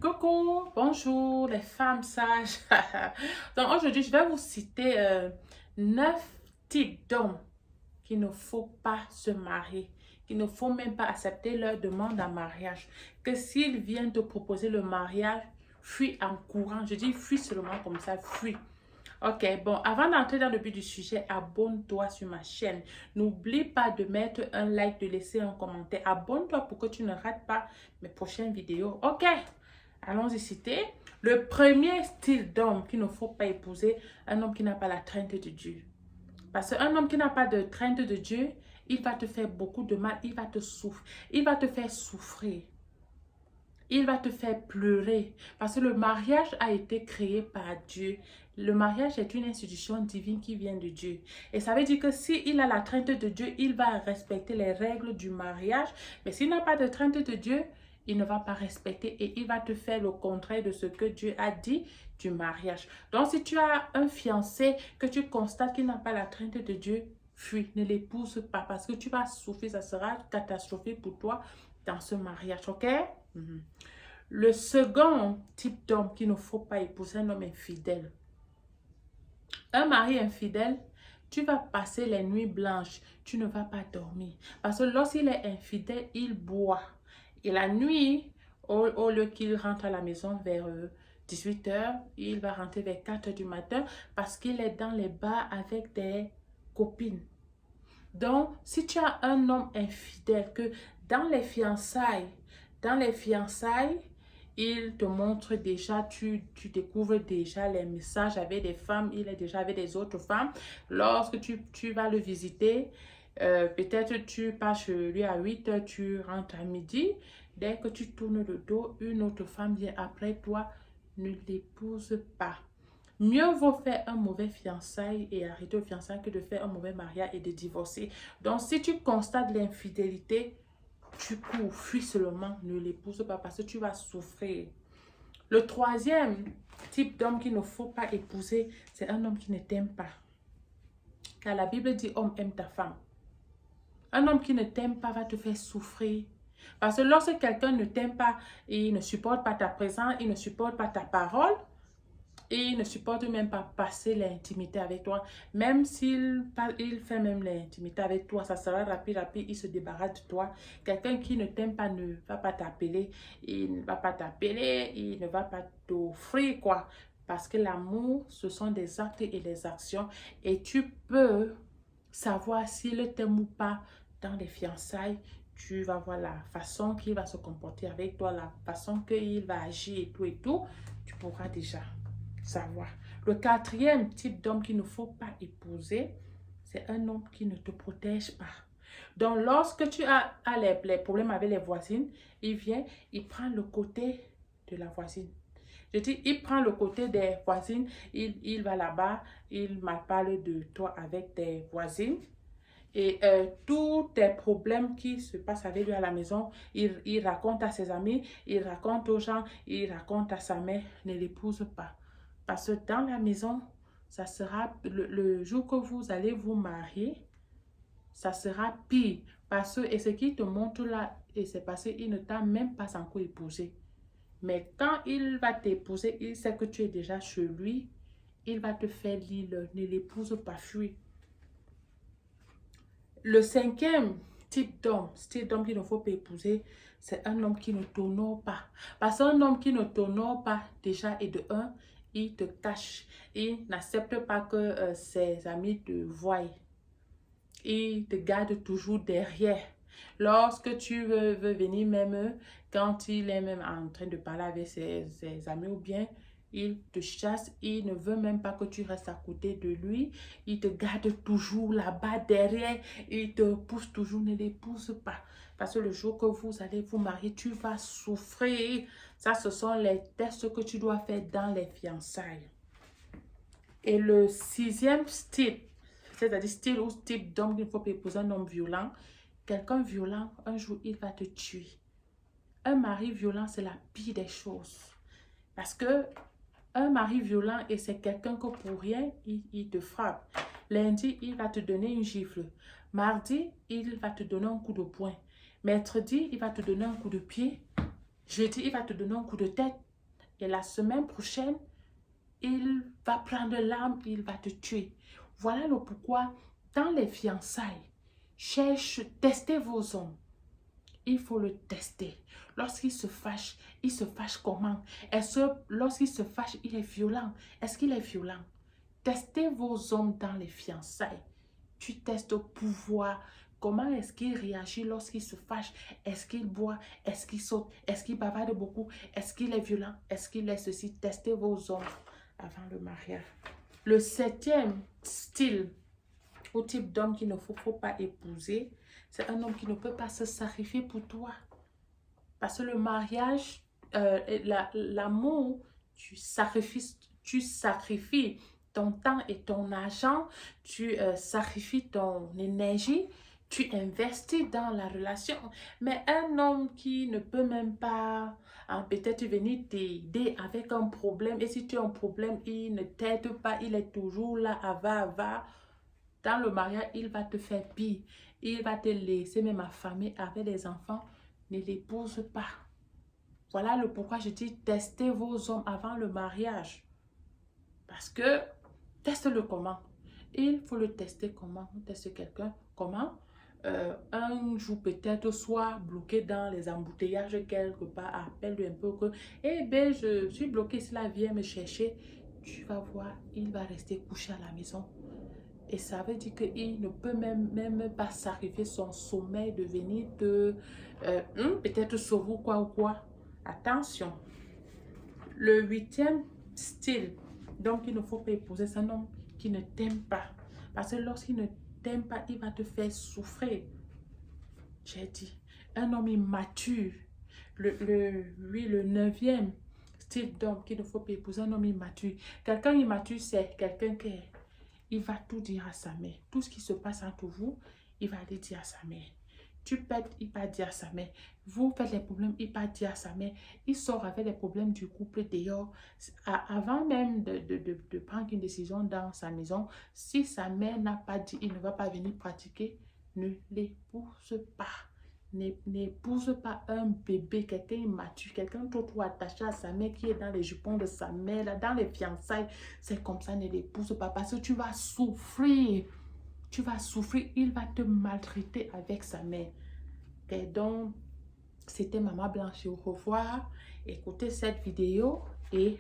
Coucou, bonjour les femmes sages. Donc aujourd'hui, je vais vous citer 9 types d'hommes qu'il ne faut pas se marier, qu'il ne faut même pas accepter leur demande en mariage. Que s'ils viennent te proposer le mariage, fuis en courant. Je dis fuis seulement comme ça, fuis. Ok, bon, avant d'entrer dans le but du sujet, abonne-toi sur ma chaîne. N'oublie pas de mettre un like, de laisser un commentaire. Abonne-toi pour que tu ne rates pas mes prochaines vidéos. Ok, allons-y citer. Le premier style d'homme qu'il ne faut pas épouser, un homme qui n'a pas la crainte de Dieu. Parce qu'un homme qui n'a pas de crainte de Dieu, il va te faire beaucoup de mal, il va te souffrir, il va te faire souffrir. Il va te faire pleurer parce que le mariage a été créé par Dieu. Le mariage est une institution divine qui vient de Dieu. Et ça veut dire que s'il a la crainte de Dieu, il va respecter les règles du mariage. Mais s'il n'a pas de crainte de Dieu, il ne va pas respecter et il va te faire le contraire de ce que Dieu a dit du mariage. Donc si tu as un fiancé que tu constates qu'il n'a pas la crainte de Dieu, fuis, ne l'épouse pas parce que tu vas souffrir, ça sera catastrophique pour toi dans ce mariage, ok? Le second type d'homme qu'il ne faut pas épouser, un homme infidèle. Un mari infidèle, tu vas passer les nuits blanches, tu ne vas pas dormir. Parce que lorsqu'il est infidèle, il boit. Et la nuit, au lieu qu'il rentre à la maison vers 18 h, il va rentrer vers 4 h du matin parce qu'il est dans les bars avec des copines. Donc, si tu as un homme infidèle, que dans les fiançailles, il te montre déjà, tu découvres déjà les messages avec des femmes, il est déjà avec des autres femmes. Lorsque tu vas le visiter, peut-être tu pars chez lui à 8 h, tu rentres à midi. Dès que tu tournes le dos, une autre femme vient après toi, ne l'épouse pas. Mieux vaut faire un mauvais fiançailles et arrêter le fiançailles que de faire un mauvais mariage et de divorcer. Donc, si tu constates l'infidélité, tu cours, fuis seulement, ne l'épouse pas parce que tu vas souffrir. Le troisième type d'homme qu'il ne faut pas épouser, c'est un homme qui ne t'aime pas. Car la Bible dit, homme, aime ta femme. Un homme qui ne t'aime pas va te faire souffrir. Parce que lorsque quelqu'un ne t'aime pas, il ne supporte pas ta présence, il ne supporte pas ta parole, et il ne supporte même pas passer l'intimité avec toi. Même s'il fait même l'intimité avec toi, ça sera rapide, il se débarrasse de toi. Quelqu'un qui ne t'aime pas ne va pas t'appeler. Il ne va pas t'appeler, il ne va pas t'offrir quoi. Parce que l'amour, ce sont des actes et des actions. Et tu peux savoir s'il t'aime ou pas dans les fiançailles. Tu vas voir la façon qu'il va se comporter avec toi, la façon qu'il va agir et tout. Tu pourras déjà savoir. Le quatrième type d'homme qu'il ne faut pas épouser, c'est un homme qui ne te protège pas. Donc, lorsque tu as les problèmes avec les voisines, il vient, il prend le côté de la voisine. Je dis, il prend le côté des voisines, il va là-bas, il m'a parlé de toi avec tes voisines. Et tous tes problèmes qui se passent avec lui à la maison, il raconte à ses amis, il raconte aux gens, il raconte à sa mère, ne l'épouse pas. Parce que dans la maison, ça sera le jour que vous allez vous marier, ça sera pire. Parce que, et ce qui te montre là, et c'est parce qu'il ne t'a même pas encore épousé. Mais quand il va t'épouser, il sait que tu es déjà chez lui, il va te faire l'île, ne l'épouse pas, fuis. Le cinquième type d'homme, style d'homme qu'il ne faut pas épouser, c'est un homme qui ne t'honore pas. Parce qu'un homme qui ne t'honore pas, déjà, et de un, il te cache. Il n'accepte pas que ses amis te voient. Il te garde toujours derrière. Lorsque tu veux venir même, quand il est même en train de parler avec ses amis ou bien, il te chasse, il ne veut même pas que tu restes à côté de lui. Il te garde toujours là-bas derrière. Il te pousse toujours, ne les pousse pas. Parce que le jour que vous allez vous marier, tu vas souffrir. Ça, ce sont les tests que tu dois faire dans les fiançailles. Et le sixième style, c'est-à-dire style ou type d'homme qu'il ne faut pas épouser, un homme violent. Quelqu'un violent, un jour, il va te tuer. Un mari violent, c'est la pire des choses. Parce que un mari violent, et c'est quelqu'un que pour rien, il te frappe. Lundi, il va te donner une gifle. Mardi, il va te donner un coup de poing. Mercredi, il va te donner un coup de pied. Jeudi, il va te donner un coup de tête. Et la semaine prochaine, il va prendre l'arme, il va te tuer. Voilà le pourquoi, dans les fiançailles, testez vos hommes. Il faut le tester. Lorsqu'il se fâche comment? Est-ce que lorsqu'il se fâche, il est violent? Est-ce qu'il est violent? Testez vos hommes dans les fiançailles. Tu testes au pouvoir. Comment est-ce qu'il réagit lorsqu'il se fâche? Est-ce qu'il boit? Est-ce qu'il saute? Est-ce qu'il bavarde beaucoup? Est-ce qu'il est violent? Est-ce qu'il est ceci? Testez vos hommes avant le mariage. Le 7e style ou type d'homme qu'il ne faut pas épouser, c'est un homme qui ne peut pas se sacrifier pour toi. Parce que le mariage, l'amour, tu sacrifies ton temps et ton argent, tu sacrifies ton énergie, tu investis dans la relation. Mais un homme qui ne peut même pas peut-être venir t'aider avec un problème, et si tu as un problème, il ne t'aide pas, il est toujours là, va. Dans le mariage, il va te faire pire. Il va te laisser même affamé avec des enfants. Ne l'épouse pas. Voilà le pourquoi je dis testez vos hommes avant le mariage. Parce que, teste-le comment? Il faut le tester comment? On teste quelqu'un comment? Un jour peut-être soit bloqué dans les embouteillages quelque part, appelle-lui un peu que, eh bien, je suis bloqué, cela vient me chercher. Tu vas voir, il va rester couché à la maison. Et ça veut dire qu'il ne peut même pas sacrifier son sommeil de venir te peut-être sauver ou quoi. Attention. Le 8e style, donc il ne faut pas épouser, c'est un homme qui ne t'aime pas. Parce que lorsqu'il ne t'aime pas, il va te faire souffrir. J'ai dit, un homme immature. Le 9e style d'homme qu'il ne faut pas épouser, un homme immature. Quelqu'un immature, c'est quelqu'un qui est... Il va tout dire à sa mère. Tout ce qui se passe entre vous, il va aller dire à sa mère. Tu pètes, il va dire à sa mère. Vous faites les problèmes, il va dire à sa mère. Il sort avec les problèmes du couple dehors. Avant même de prendre une décision dans sa maison, si sa mère n'a pas dit, il ne va pas venir pratiquer, ne l'épouse pas. N'épouse pas un bébé, quelqu'un immature, quelqu'un trop attaché à sa mère qui est dans les jupons de sa mère, là, dans les fiançailles. C'est comme ça, ne l'épouse pas parce que tu vas souffrir. Tu vas souffrir, il va te maltraiter avec sa mère. Et donc, c'était Maman Blanche. Au revoir. Écoutez cette vidéo et